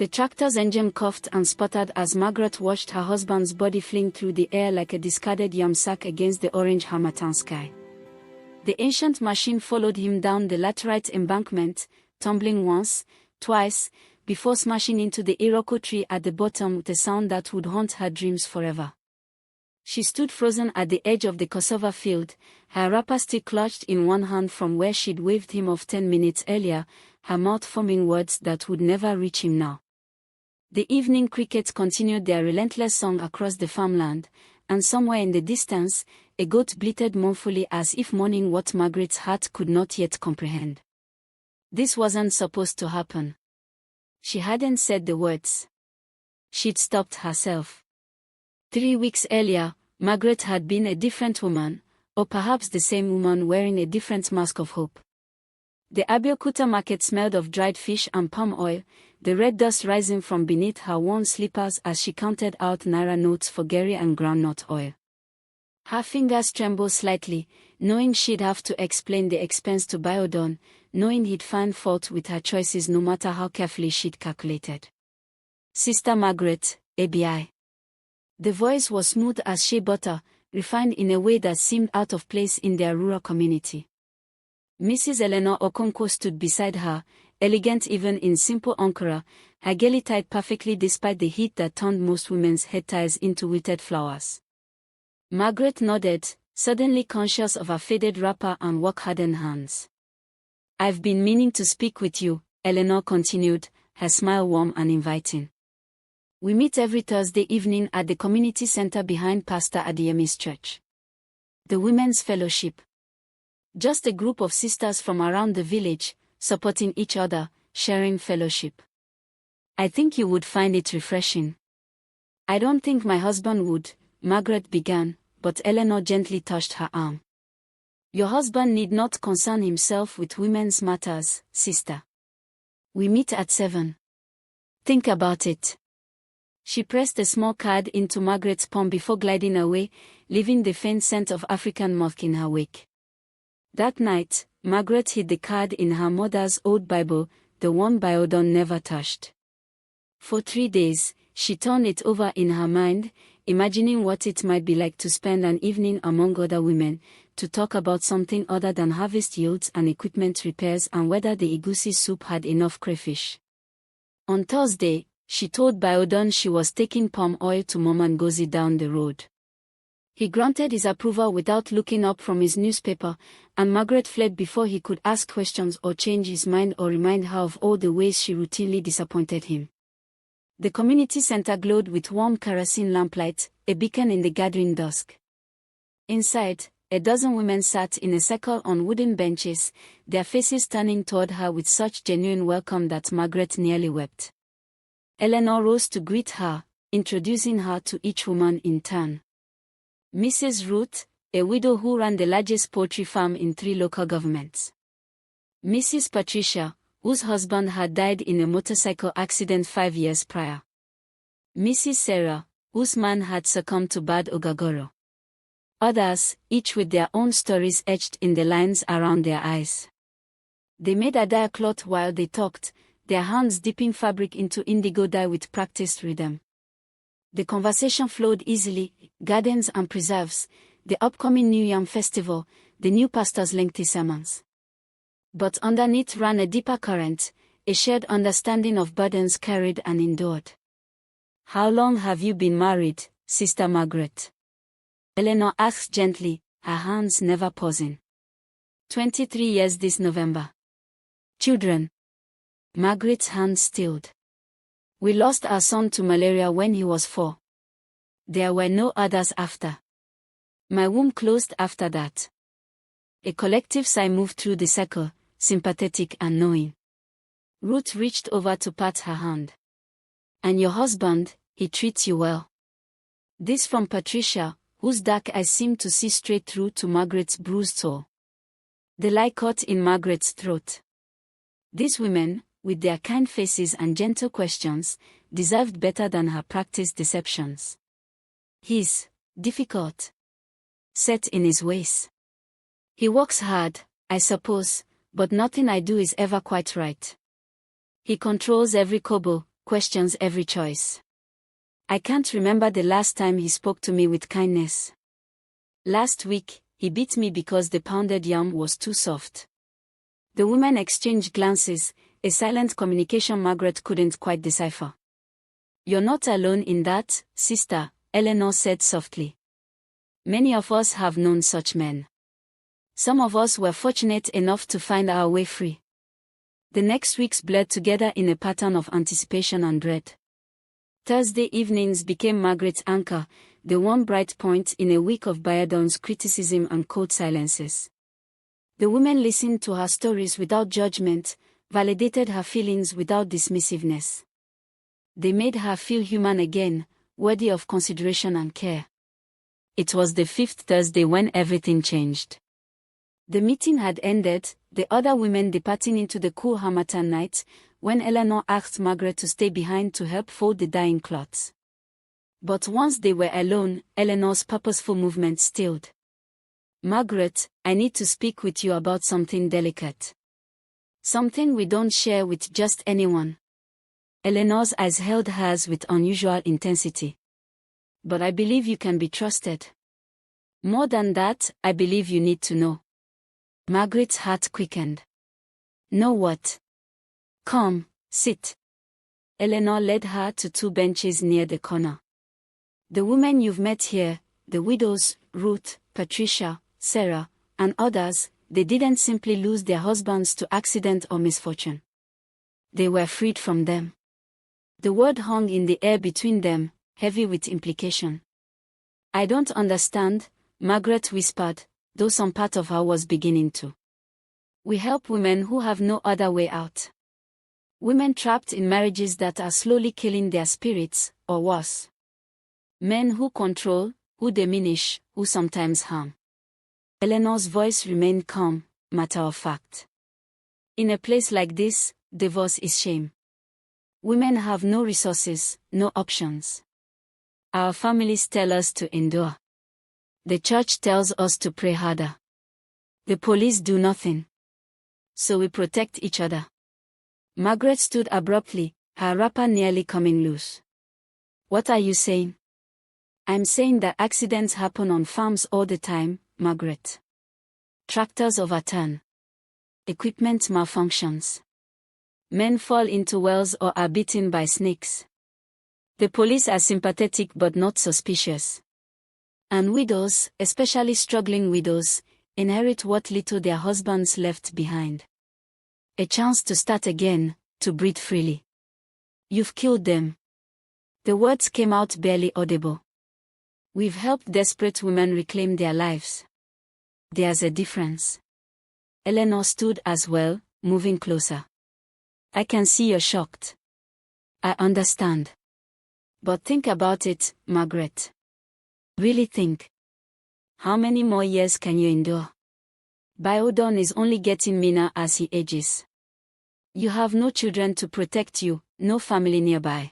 The tractor's engine coughed and sputtered as Margaret watched her husband's body fling through the air like a discarded yam sack against the orange Harmattan sky. The ancient machine followed him down the laterite embankment, tumbling once, twice, before smashing into the iroko tree at the bottom with a sound that would haunt her dreams forever. She stood frozen at the edge of the cassava field, her wrapper still clutched in one hand from where she'd waved him off 10 minutes earlier, her mouth forming words that would never reach him now. The evening crickets continued their relentless song across the farmland, and somewhere in the distance, a goat bleated mournfully as if mourning what Margaret's heart could not yet comprehend. This wasn't supposed to happen. She hadn't said the words. She'd stopped herself. 3 weeks earlier, Margaret had been a different woman, or perhaps the same woman wearing a different mask of hope. The Abeokuta market smelled of dried fish and palm oil, the red dust rising from beneath her worn slippers as she counted out naira notes for gari and groundnut oil. Her fingers trembled slightly, knowing she'd have to explain the expense to Biodon, knowing he'd find fault with her choices no matter how carefully she'd calculated. Sister Margaret, ABI. The voice was smooth as shea butter, refined in a way that seemed out of place in their rural community. Mrs. Eleanor Okonkwo stood beside her, elegant even in simple ankara, her gaily tied perfectly despite the heat that turned most women's head ties into wilted flowers. Margaret nodded, suddenly conscious of her faded wrapper and work-hardened hands. "I've been meaning to speak with you," Eleanor continued, her smile warm and inviting. "We meet every Thursday evening at the community center behind Pastor Adeyemi's church. The Women's Fellowship. Just a group of sisters from around the village, supporting each other, sharing fellowship. I think you would find it refreshing." "I don't think my husband would," Margaret began, but Eleanor gently touched her arm. "Your husband need not concern himself with women's matters, sister. We meet at 7. Think about it." She pressed a small card into Margaret's palm before gliding away, leaving the faint scent of African musk in her wake. That night, Margaret hid the card in her mother's old Bible, the one Biodon never touched. For 3 days, she turned it over in her mind, imagining what it might be like to spend an evening among other women, to talk about something other than harvest yields and equipment repairs and whether the egusi soup had enough crayfish. On Thursday, she told Biodon she was taking palm oil to Mama Ngozi down the road. He granted his approval without looking up from his newspaper, and Margaret fled before he could ask questions or change his mind or remind her of all the ways she routinely disappointed him. The community center glowed with warm kerosene lamplight, a beacon in the gathering dusk. Inside, a dozen women sat in a circle on wooden benches, their faces turning toward her with such genuine welcome that Margaret nearly wept. Eleanor rose to greet her, introducing her to each woman in turn. Mrs. Ruth, a widow who ran the largest poultry farm in 3 local governments. Mrs. Patricia, whose husband had died in a motorcycle accident 5 years prior. Mrs. Sarah, whose man had succumbed to bad ogagoro. Others, each with their own stories etched in the lines around their eyes. They made a dye cloth while they talked, their hands dipping fabric into indigo dye with practiced rhythm. The conversation flowed easily, gardens and preserves, the upcoming New Yam Festival, the new pastor's lengthy sermons. But underneath ran a deeper current, a shared understanding of burdens carried and endured. "How long have you been married, Sister Margaret?" Eleanor asked gently, her hands never pausing. 23 years this November. "Children?" Margaret's hands stilled. "We lost our son to malaria when he was 4. There were no others after. My womb closed after that." A collective sigh moved through the circle, sympathetic and knowing. Ruth reached over to pat her hand. "And your husband, he treats you well?" This from Patricia, whose dark eyes seemed to see straight through to Margaret's bruised soul. The lie caught in Margaret's throat. These women, with their kind faces and gentle questions, deserved better than her practiced deceptions. "He's difficult. Set in his ways. He works hard, I suppose, but nothing I do is ever quite right. He controls every kobo," questions every choice. I can't remember the last time he spoke to me with kindness. Last week, he beat me because the pounded yam was too soft. The women exchanged glances, a silent communication Margaret couldn't quite decipher. You're not alone in that, sister, Eleanor said softly. Many of us have known such men. Some of us were fortunate enough to find our way free. The next weeks blurred together in a pattern of anticipation and dread. Thursday evenings became Margaret's anchor, the one bright point in a week of Bayardon's criticism and cold silences. The women listened to her stories without judgment, validated her feelings without dismissiveness. They made her feel human again, worthy of consideration and care. It was the fifth Thursday when everything changed. The meeting had ended, the other women departing into the cool harmattan night, when Eleanor asked Margaret to stay behind to help fold the dyeing cloths. But once they were alone, Eleanor's purposeful movement stilled. Margaret, I need to speak with you about something delicate. Something we don't share with just anyone. Eleanor's eyes held hers with unusual intensity. But I believe you can be trusted. More than that, I believe you need to know. Margaret's heart quickened. Know what? Come, sit. Eleanor led her to two benches near the corner. The women you've met here, the widows, Ruth, Patricia, Sarah, and others, they didn't simply lose their husbands to accident or misfortune. They were freed from them. The word hung in the air between them, heavy with implication. I don't understand, Margaret whispered, though some part of her was beginning to. We help women who have no other way out. Women trapped in marriages that are slowly killing their spirits, or worse. Men who control, who diminish, who sometimes harm. Eleanor's voice remained calm, matter of fact. In a place like this, divorce is shame. Women have no resources, no options. Our families tell us to endure. The church tells us to pray harder. The police do nothing. So we protect each other. Margaret stood abruptly, her wrapper nearly coming loose. What are you saying? I'm saying that accidents happen on farms all the time, Margaret. Tractors overturn. Equipment malfunctions. Men fall into wells or are bitten by snakes. The police are sympathetic but not suspicious. And widows, especially struggling widows, inherit what little their husbands left behind. A chance to start again, to breathe freely. You've killed them. The words came out barely audible. We've helped desperate women reclaim their lives. There's a difference. Eleanor stood as well, moving closer. I can see you're shocked. I understand. But think about it, Margaret. Really think. How many more years can you endure? Bayardon is only getting meaner as he ages. You have no children to protect you, no family nearby.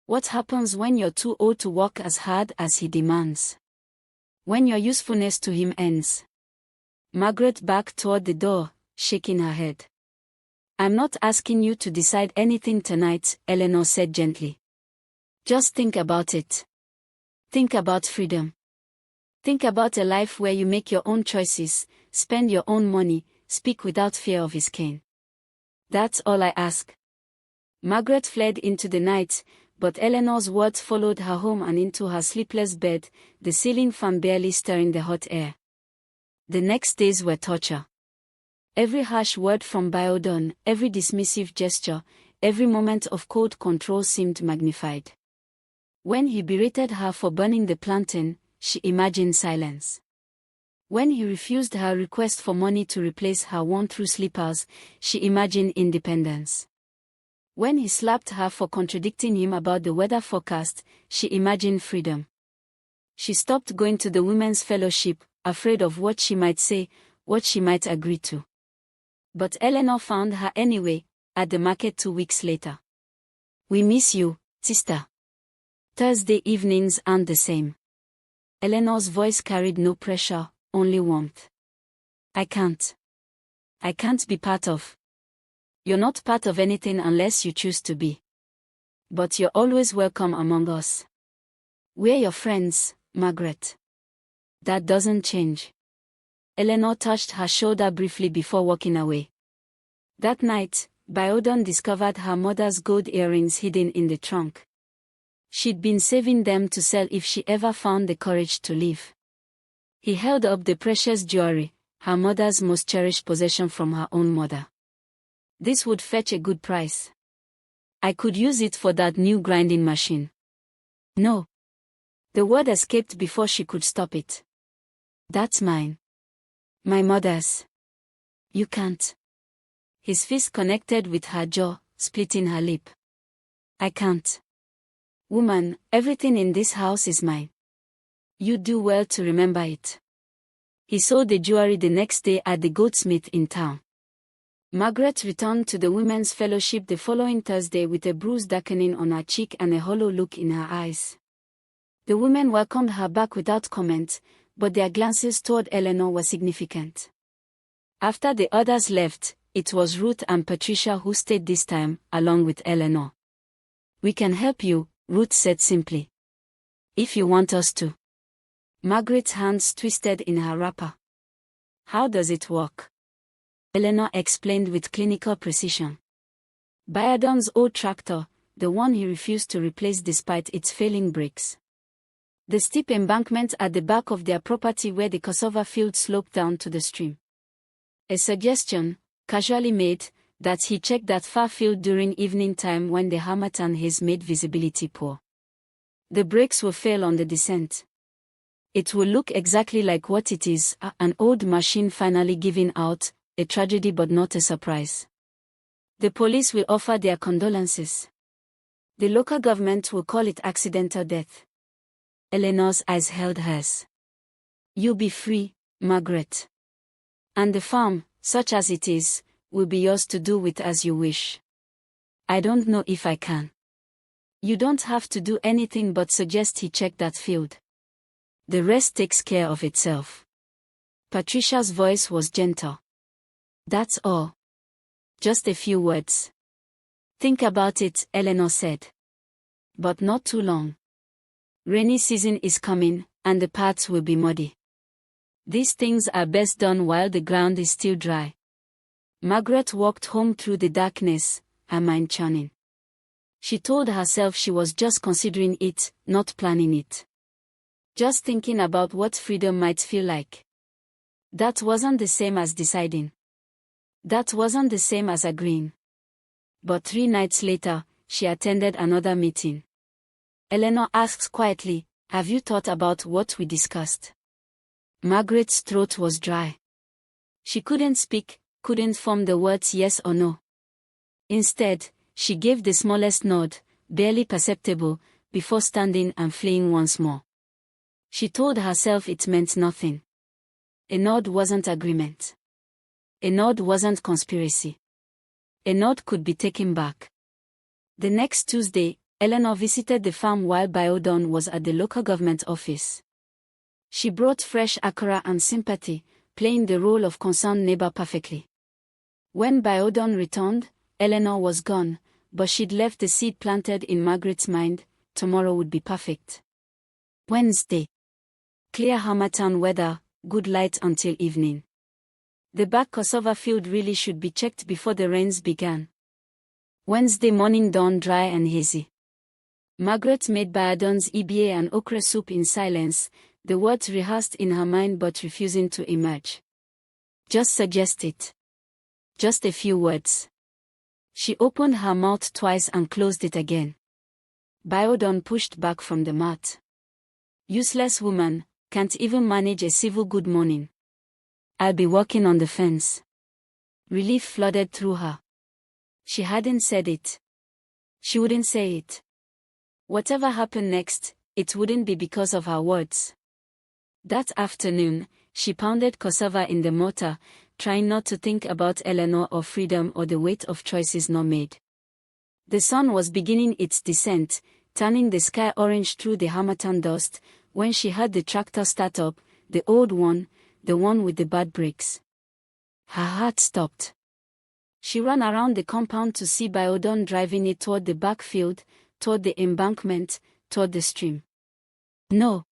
What happens when you're too old to work as hard as he demands? When your usefulness to him ends? Margaret backed toward the door, shaking her head. I'm not asking you to decide anything tonight, Eleanor said gently. Just think about it. Think about freedom. Think about a life where you make your own choices, spend your own money, speak without fear of his cane. That's all I ask. Margaret fled into the night, but Eleanor's words followed her home and into her sleepless bed, the ceiling fan barely stirring the hot air. The next days were torture. Every harsh word from Bayardon, every dismissive gesture, every moment of cold control seemed magnified. When he berated her for burning the plantain, she imagined silence. When he refused her request for money to replace her worn-through slippers, she imagined independence. When he slapped her for contradicting him about the weather forecast, she imagined freedom. She stopped going to the women's fellowship, afraid of what she might say, what she might agree to. But Eleanor found her anyway, at the market 2 weeks later. We miss you, sister. Thursday evenings aren't the same. Eleanor's voice carried no pressure, only warmth. I can't be part of. You're not part of anything unless you choose to be. But you're always welcome among us. We're your friends, Margaret. That doesn't change. Eleanor touched her shoulder briefly before walking away. That night, Biodon discovered her mother's gold earrings hidden in the trunk. She'd been saving them to sell if she ever found the courage to leave. He held up the precious jewelry, her mother's most cherished possession from her own mother. This would fetch a good price. I could use it for that new grinding machine. No. The word escaped before she could stop it. That's mine. My mother's. You can't. His fist connected with her jaw, splitting her lip. I can't. Woman, everything in this house is mine. You do well to remember it. He sold the jewelry the next day at the goldsmith in town. Margaret returned to the Women's Fellowship the following Thursday with a bruise darkening on her cheek and a hollow look in her eyes. The women welcomed her back without comment, but their glances toward Eleanor were significant. After the others left, it was Ruth and Patricia who stayed this time, along with Eleanor. We can help you, Ruth said simply. If you want us to. Margaret's hands twisted in her wrapper. How does it work? Eleanor explained with clinical precision. Biodon's old tractor, the one he refused to replace despite its failing brakes. The steep embankment at the back of their property where the cassava field sloped down to the stream. A suggestion, casually made, that he check that far field during evening time when the harmattan haze made visibility poor. The brakes will fail on the descent. It will look exactly like what it is, an old machine finally giving out, a tragedy but not a surprise. The police will offer their condolences. The local government will call it accidental death. Eleanor's eyes held hers. You'll be free, Margaret. And the farm, such as it is, will be yours to do with as you wish. I don't know if I can. You don't have to do anything but suggest he check that field. The rest takes care of itself. Patricia's voice was gentle. That's all. Just a few words. Think about it, Eleanor said. But not too long. Rainy season is coming, and the paths will be muddy. These things are best done while the ground is still dry. Margaret walked home through the darkness, her mind churning. She told herself she was just considering it, not planning it. Just thinking about what freedom might feel like. That wasn't the same as deciding. That wasn't the same as agreeing. But 3 nights later, she attended another meeting. Eleanor asked quietly, have you thought about what we discussed? Margaret's throat was dry. She couldn't speak, couldn't form the words yes or no. Instead, she gave the smallest nod, barely perceptible, before standing and fleeing once more. She told herself it meant nothing. A nod wasn't agreement. A nod wasn't conspiracy. A nod could be taken back. The next Tuesday, Eleanor visited the farm while Biodon was at the local government office. She brought fresh akara and sympathy, playing the role of concerned neighbor perfectly. When Biodon returned, Eleanor was gone, but she'd left the seed planted in Margaret's mind. Tomorrow would be perfect. Wednesday. Clear harmattan weather, good light until evening. The back cassava field really should be checked before the rains began. Wednesday morning dawned dry and hazy. Margaret made Biodon's EBA and okra soup in silence, the words rehearsed in her mind but refusing to emerge. Just suggest it. Just a few words. She opened her mouth twice and closed it again. Biodon pushed back from the mat. Useless woman, can't even manage a civil good morning. I'll be working on the fence. Relief flooded through her. She hadn't said it. She wouldn't say it. Whatever happened next, it wouldn't be because of her words. That afternoon, she pounded cassava in the mortar, trying not to think about Eleanor or freedom or the weight of choices not made. The sun was beginning its descent, turning the sky orange through the harmattan dust, when she heard the tractor start up, the old one, the one with the bad brakes. Her heart stopped. She ran around the compound to see Biodon driving it toward the backfield, toward the embankment, toward the stream. No.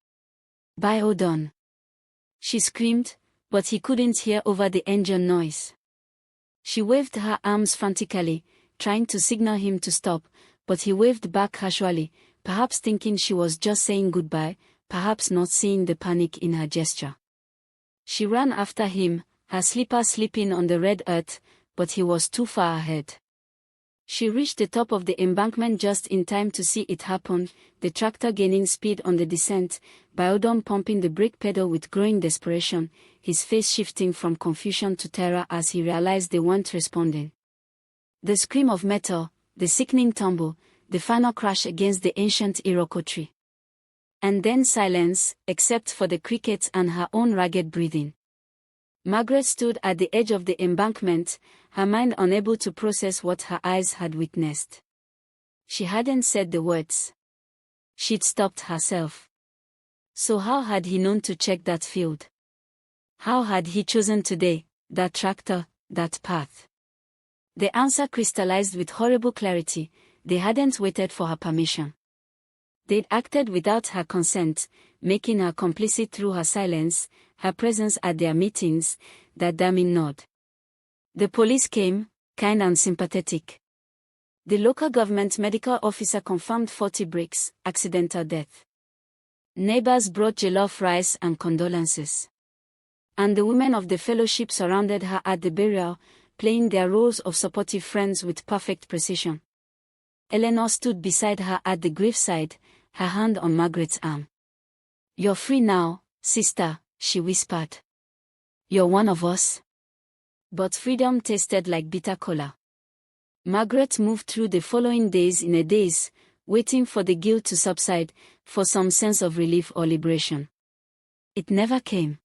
Hold on. She screamed, but he couldn't hear over the engine noise. She waved her arms frantically, trying to signal him to stop, but he waved back casually, perhaps thinking she was just saying goodbye, perhaps not seeing the panic in her gesture. She ran after him, her slipper slipping on the red earth, but he was too far ahead. She reached the top of the embankment just in time to see it happen, the tractor gaining speed on the descent, Biodon pumping the brake pedal with growing desperation, his face shifting from confusion to terror as he realized they weren't responding. The scream of metal, the sickening tumble, the final crash against the ancient Iroquois tree. And then silence, except for the crickets and her own ragged breathing. Margaret stood at the edge of the embankment, her mind unable to process what her eyes had witnessed. She hadn't said the words. She'd stopped herself. So how had he known to check that field? How had he chosen today, that tractor, that path? The answer crystallized with horrible clarity: they hadn't waited for her permission. They'd acted without her consent, making her complicit through her silence, her presence at their meetings, that damning nod. The police came, kind and sympathetic. The local government medical officer confirmed 40 breaks, accidental death. Neighbors brought jollof rice and condolences. And the women of the fellowship surrounded her at the burial, playing their roles of supportive friends with perfect precision. Eleanor stood beside her at the graveside, her hand on Margaret's arm. "You're free now, sister," she whispered. "You're one of us." But freedom tasted like bitter cola. Margaret moved through the following days in a daze, waiting for the guilt to subside, for some sense of relief or liberation. It never came.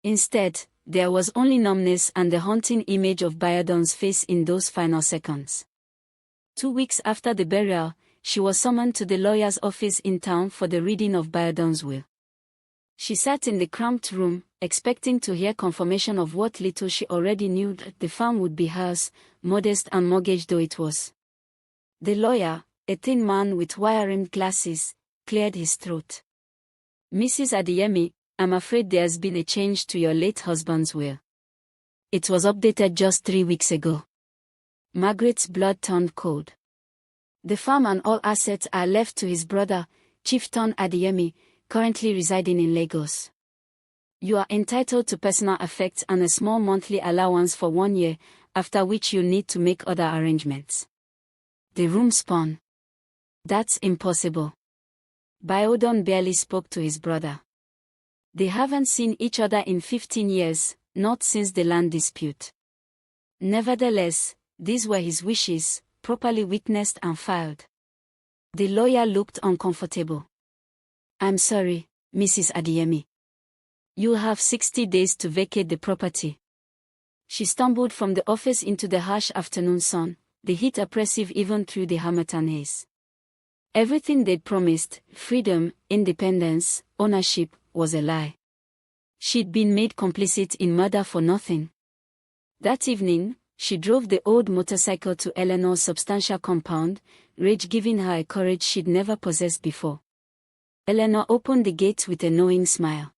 Instead, there was only numbness and the haunting image of Biodon's face in those final seconds. 2 weeks after the burial, she was summoned to the lawyer's office in town for the reading of Biodon's will. She sat in the cramped room, expecting to hear confirmation of what little she already knew, that the farm would be hers, modest and mortgaged though it was. The lawyer, a thin man with wire-rimmed glasses, cleared his throat. "Mrs. Adeyemi, I'm afraid there's been a change to your late husband's will. It was updated just 3 weeks ago." Margaret's blood turned cold. "The farm and all assets are left to his brother, Chieftain Adeyemi, currently residing in Lagos. You are entitled to personal effects and a small monthly allowance for 1 year, after which you need to make other arrangements." The room spun. "That's impossible." Biodon barely spoke to his brother. They haven't seen each other in 15 years, not since the land dispute. Nevertheless, these were his wishes, properly witnessed and filed. The lawyer looked uncomfortable. "I'm sorry, Mrs. Adeyemi. You'll have 60 days to vacate the property." She stumbled from the office into the harsh afternoon sun, the heat oppressive even through the harmattan haze. Everything they'd promised, freedom, independence, ownership, was a lie. She'd been made complicit in murder for nothing. That evening, she drove the old motorcycle to Eleanor's substantial compound, rage giving her a courage she'd never possessed before. Eleanor opened the gate with a knowing smile.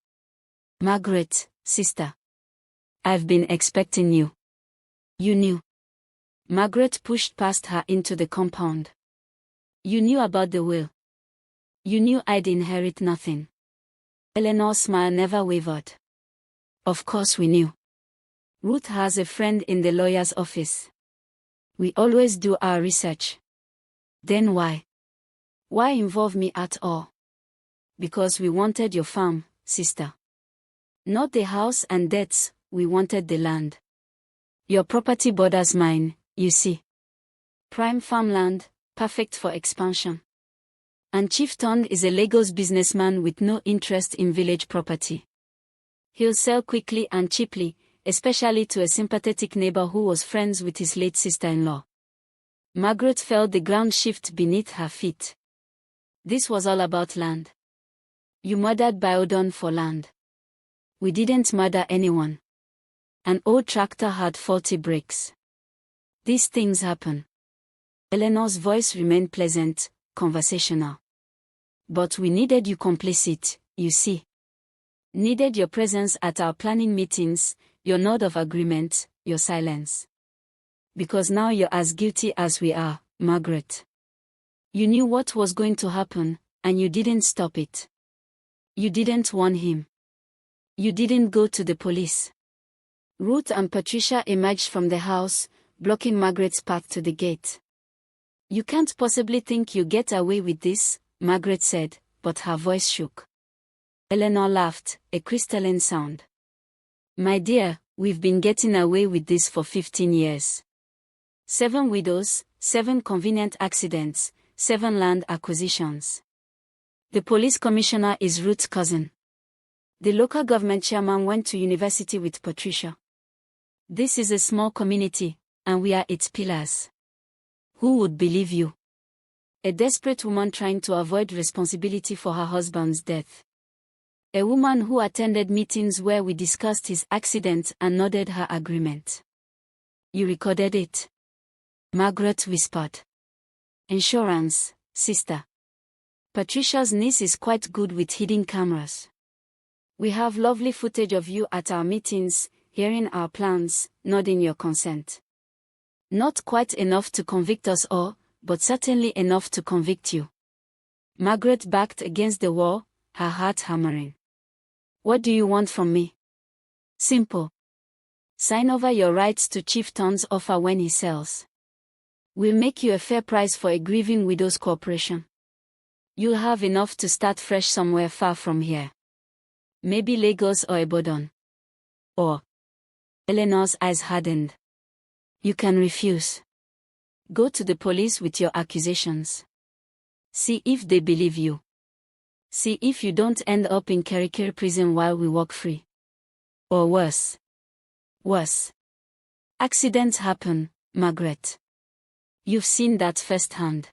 "Margaret, sister. I've been expecting you." "You knew." Margaret pushed past her into the compound. "You knew about the will. You knew I'd inherit nothing." Eleanor's smile never wavered. "Of course we knew. Ruth has a friend in the lawyer's office. We always do our research." "Then why? Why involve me at all?" "Because we wanted your farm, sister. Not the house and debts, we wanted the land. Your property borders mine, you see. Prime farmland, perfect for expansion. And Chieftain is a Lagos businessman with no interest in village property. He'll sell quickly and cheaply, especially to a sympathetic neighbor who was friends with his late sister-in-law." Margaret felt the ground shift beneath her feet. This was all about land. "You murdered Biodon for land." "We didn't murder anyone. An old tractor had faulty brakes. These things happen." Eleanor's voice remained pleasant, conversational. But we needed you complicit, you see. Needed your presence at our planning meetings, your nod of agreement, your silence. Because now you're as guilty as we are, Margaret. You knew what was going to happen, and you didn't stop it. You didn't warn him. You didn't go to the police. Ruth and Patricia emerged from the house, blocking Margaret's path to the gate. You can't possibly think you get away with this, Margaret said, but her voice shook. Eleanor laughed, a crystalline sound. My dear, we've been getting away with this for 15 years. 7 widows, 7 convenient accidents, 7 land acquisitions. The police commissioner is Ruth's cousin. The local government chairman went to university with Patricia. This is a small community, and we are its pillars. Who would believe you? A desperate woman trying to avoid responsibility for her husband's death. A woman who attended meetings where we discussed his accident and nodded her agreement. You recorded it? Margaret whispered. Insurance, sister. Patricia's niece is quite good with hidden cameras. We have lovely footage of you at our meetings, hearing our plans, nodding your consent. Not quite enough to convict us all, but certainly enough to convict you. Margaret backed against the wall, her heart hammering. What do you want from me? Simple. Sign over your rights to Chief Ton's offer when he sells. We'll make you a fair price for a grieving widow's corporation. You'll have enough to start fresh somewhere far from here. Maybe Lagos or Ibadan. Or. Eleanor's eyes hardened. You can refuse. Go to the police with your accusations. See if they believe you. See if you don't end up in Kerikeri prison while we walk free. Or worse. Worse. Accidents happen, Margaret. You've seen that firsthand.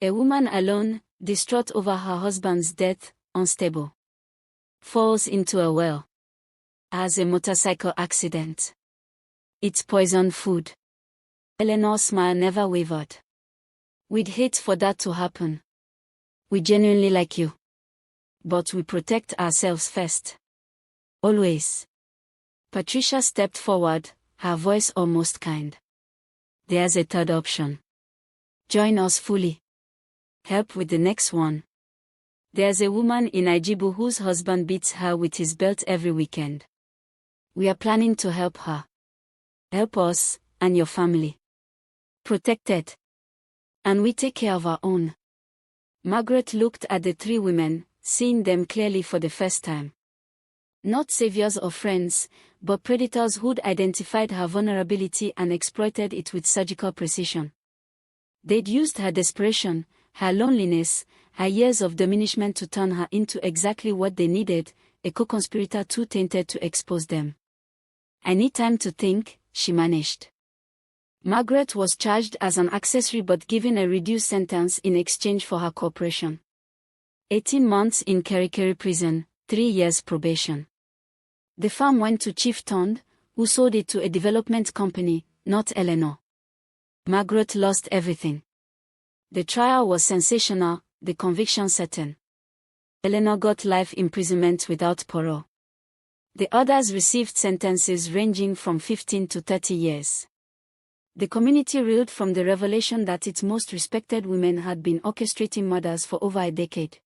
A woman alone, distraught over her husband's death, unstable. Falls into a well. Has a motorcycle accident. Eats poisoned food. Eleanor's smile never wavered. We'd hate for that to happen. We genuinely like you. But we protect ourselves first. Always. Patricia stepped forward, her voice almost kind. There's a third option. Join us fully. Help with the next one. There's a woman in Ijibu whose husband beats her with his belt every weekend. We are planning to help her. Help us, and your family. Protected. And we take care of our own. Margaret looked at the 3 women, seeing them clearly for the first time. Not saviors or friends, but predators who'd identified her vulnerability and exploited it with surgical precision. They'd used her desperation, her loneliness, her years of diminishment to turn her into exactly what they needed, a co-conspirator too tainted to expose them. I need time to think, she managed. Margaret was charged as an accessory but given a reduced sentence in exchange for her cooperation. 18 months in Kerikeri prison, 3 years probation. The farm went to Chief Tond, who sold it to a development company, not Eleanor. Margaret lost everything. The trial was sensational, the conviction certain. Eleanor got life imprisonment without parole. The others received sentences ranging from 15 to 30 years. The community reeled from the revelation that its most respected women had been orchestrating murders for over a decade.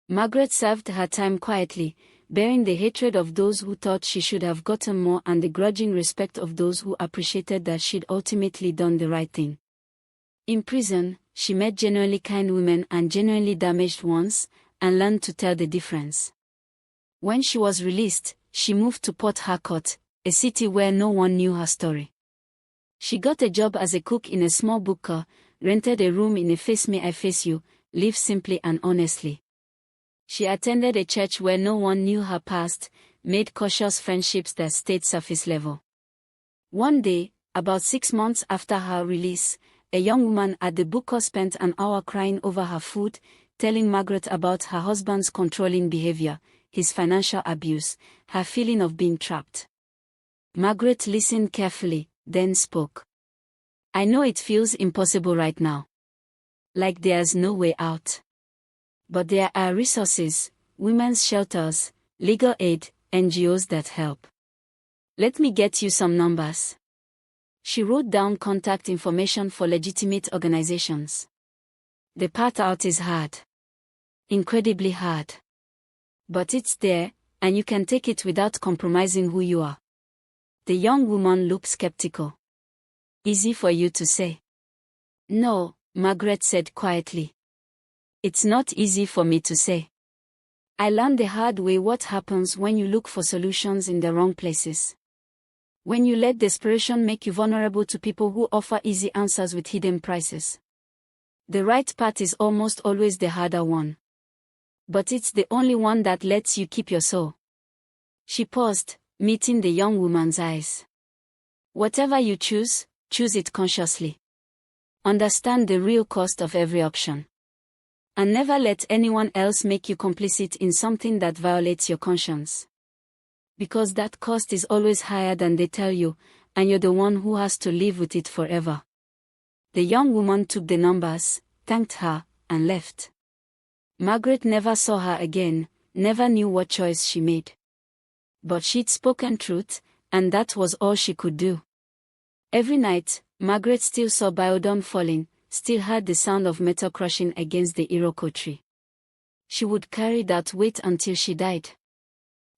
Margaret served her time quietly, bearing the hatred of those who thought she should have gotten more and the grudging respect of those who appreciated that she'd ultimately done the right thing. In prison, she met genuinely kind women and genuinely damaged ones, and learned to tell the difference. When she was released, she moved to Port Harcourt, a city where no one knew her story. She got a job as a cook in a small booker, rented a room in a Face Me I Face You, lived simply and honestly. She attended a church where no one knew her past, made cautious friendships that stayed surface level. One day, about 6 months after her release, a young woman at the booker spent an hour crying over her food, telling Margaret about her husband's controlling behavior, his financial abuse, her feeling of being trapped. Margaret listened carefully, then spoke. I know it feels impossible right now. Like there's no way out. But there are resources, women's shelters, legal aid, NGOs that help. Let me get you some numbers. She wrote down contact information for legitimate organizations. The path out is hard. Incredibly hard. But it's there, and you can take it without compromising who you are. The young woman looked skeptical. Easy for you to say. No, Margaret said quietly. It's not easy for me to say. I learned the hard way what happens when you look for solutions in the wrong places. When you let desperation make you vulnerable to people who offer easy answers with hidden prices. The right path is almost always the harder one. But it's the only one that lets you keep your soul. She paused, meeting the young woman's eyes. Whatever you choose, choose it consciously. Understand the real cost of every option. And never let anyone else make you complicit in something that violates your conscience. Because that cost is always higher than they tell you, and you're the one who has to live with it forever. The young woman took the numbers, thanked her, and left. Margaret never saw her again, never knew what choice she made. But she'd spoken truth, and that was all she could do. Every night, Margaret still saw biodome falling, still heard the sound of metal crushing against the Iroko tree. She would carry that weight until she died.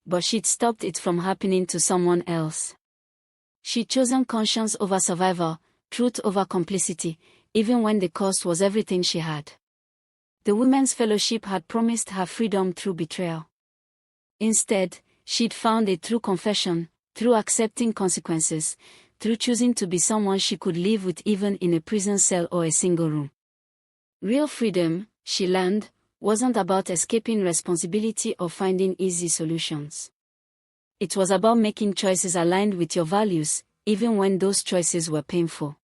But she'd stopped it from happening to someone else. She'd chosen conscience over survival, truth over complicity, even when the cost was everything she had. The Women's Fellowship had promised her freedom through betrayal. Instead, she'd found it through confession, through accepting consequences, through choosing to be someone she could live with even in a prison cell or a single room. Real freedom, she learned, wasn't about escaping responsibility or finding easy solutions. It was about making choices aligned with your values, even when those choices were painful.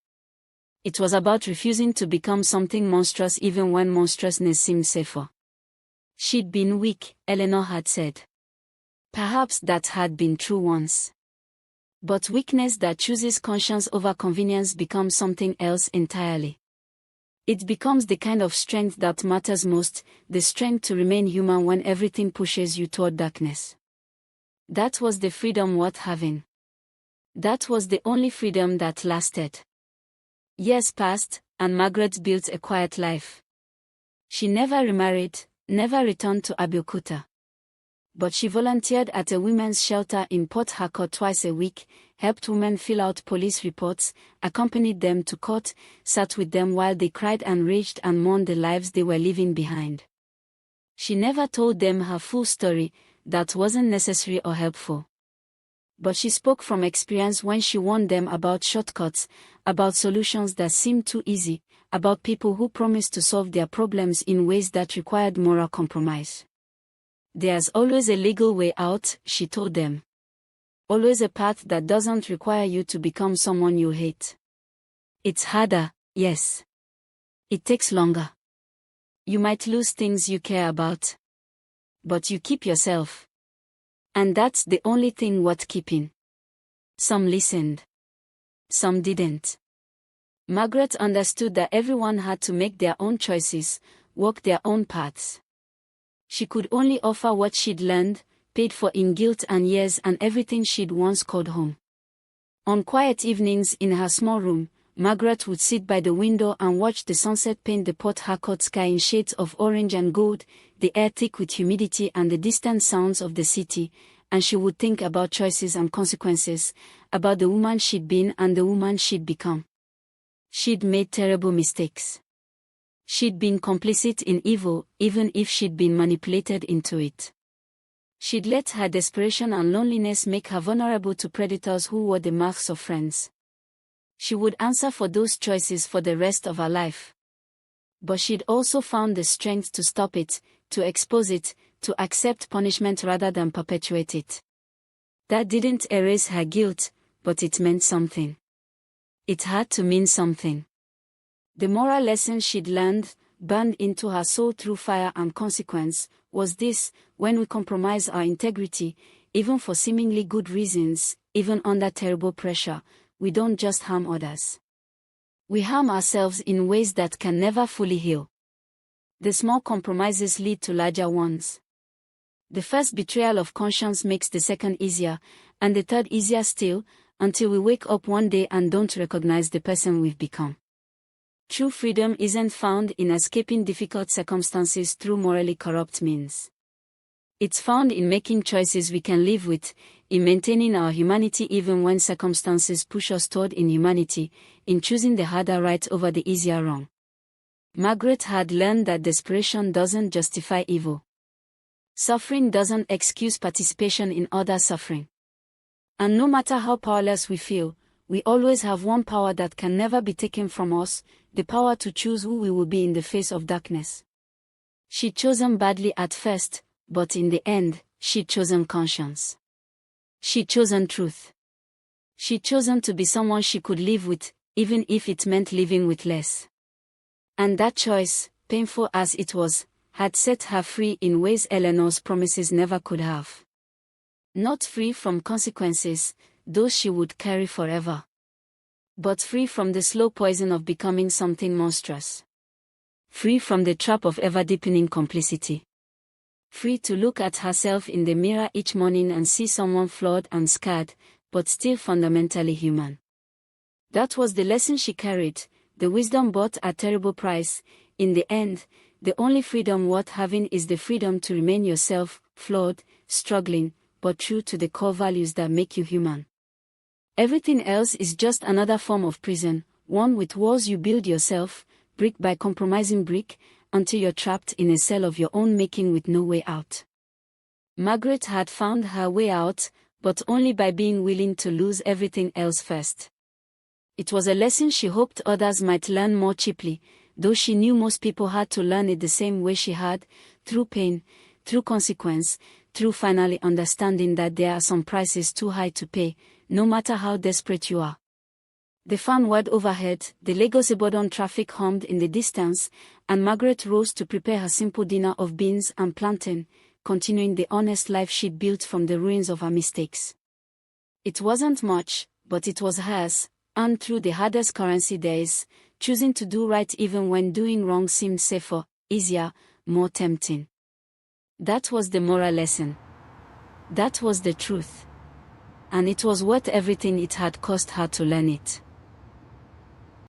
It was about refusing to become something monstrous even when monstrousness seemed safer. She'd been weak, Eleanor had said. Perhaps that had been true once. But weakness that chooses conscience over convenience becomes something else entirely. It becomes the kind of strength that matters most, the strength to remain human when everything pushes you toward darkness. That was the freedom worth having. That was the only freedom that lasted. Years passed, and Margaret built a quiet life. She never remarried, never returned to Abeokuta. But she volunteered at a women's shelter in Port Harcourt twice a week, helped women fill out police reports, accompanied them to court, sat with them while they cried and raged and mourned the lives they were leaving behind. She never told them her full story, that wasn't necessary or helpful. But she spoke from experience when she warned them about shortcuts, about solutions that seemed too easy, about people who promised to solve their problems in ways that required moral compromise. There's always a legal way out, she told them. Always a path that doesn't require you to become someone you hate. It's harder, yes. It takes longer. You might lose things you care about. But you keep yourself. And that's the only thing worth keeping. Some listened. Some didn't. Margaret understood that everyone had to make their own choices, walk their own paths. She could only offer what she'd learned, paid for in guilt and years and everything she'd once called home. On quiet evenings in her small room, Margaret would sit by the window and watch the sunset paint the Port Harcourt sky in shades of orange and gold, the air thick with humidity and the distant sounds of the city, and she would think about choices and consequences, about the woman she'd been and the woman she'd become. She'd made terrible mistakes. She'd been complicit in evil, even if she'd been manipulated into it. She'd let her desperation and loneliness make her vulnerable to predators who wore the masks of friends. She would answer for those choices for the rest of her life. But she'd also found the strength to stop it, to expose it, to accept punishment rather than perpetuate it. That didn't erase her guilt, but it meant something. It had to mean something. The moral lesson she'd learned, burned into her soul through fire and consequence, was this: when we compromise our integrity, even for seemingly good reasons, even under terrible pressure, we don't just harm others. We harm ourselves in ways that can never fully heal. The small compromises lead to larger ones. The first betrayal of conscience makes the second easier, and the third easier still, until we wake up one day and don't recognize the person we've become. True freedom isn't found in escaping difficult circumstances through morally corrupt means. It's found in making choices we can live with, in maintaining our humanity even when circumstances push us toward inhumanity, in choosing the harder right over the easier wrong. Margaret had learned that desperation doesn't justify evil. Suffering doesn't excuse participation in other suffering. And no matter how powerless we feel, we always have one power that can never be taken from us, the power to choose who we will be in the face of darkness. She'd chosen badly at first, but in the end, she'd chosen conscience. She'd chosen truth. She'd chosen to be someone she could live with, even if it meant living with less. And that choice, painful as it was, had set her free in ways Eleanor's promises never could have. Not free from consequences, those she would carry forever. But free from the slow poison of becoming something monstrous. Free from the trap of ever-deepening complicity. Free to look at herself in the mirror each morning and see someone flawed and scarred, but still fundamentally human. That was the lesson she carried, the wisdom bought at a terrible price. In the end, the only freedom worth having is the freedom to remain yourself, flawed, struggling, but true to the core values that make you human. Everything else is just another form of prison, one with walls you build yourself, brick by compromising brick, until you're trapped in a cell of your own making with no way out. Margaret had found her way out, but only by being willing to lose everything else first. It was a lesson she hoped others might learn more cheaply, though she knew most people had to learn it the same way she had, through pain, through consequence, through finally understanding that there are some prices too high to pay, no matter how desperate you are. The fan whirred overhead, the Lagos Ibadan traffic hummed in the distance, and Margaret rose to prepare her simple dinner of beans and plantain, continuing the honest life she'd built from the ruins of her mistakes. It wasn't much, but it was hers, earned through the hardest currency there is, choosing to do right even when doing wrong seemed safer, easier, more tempting. That was the moral lesson. That was the truth. And it was worth everything it had cost her to learn it.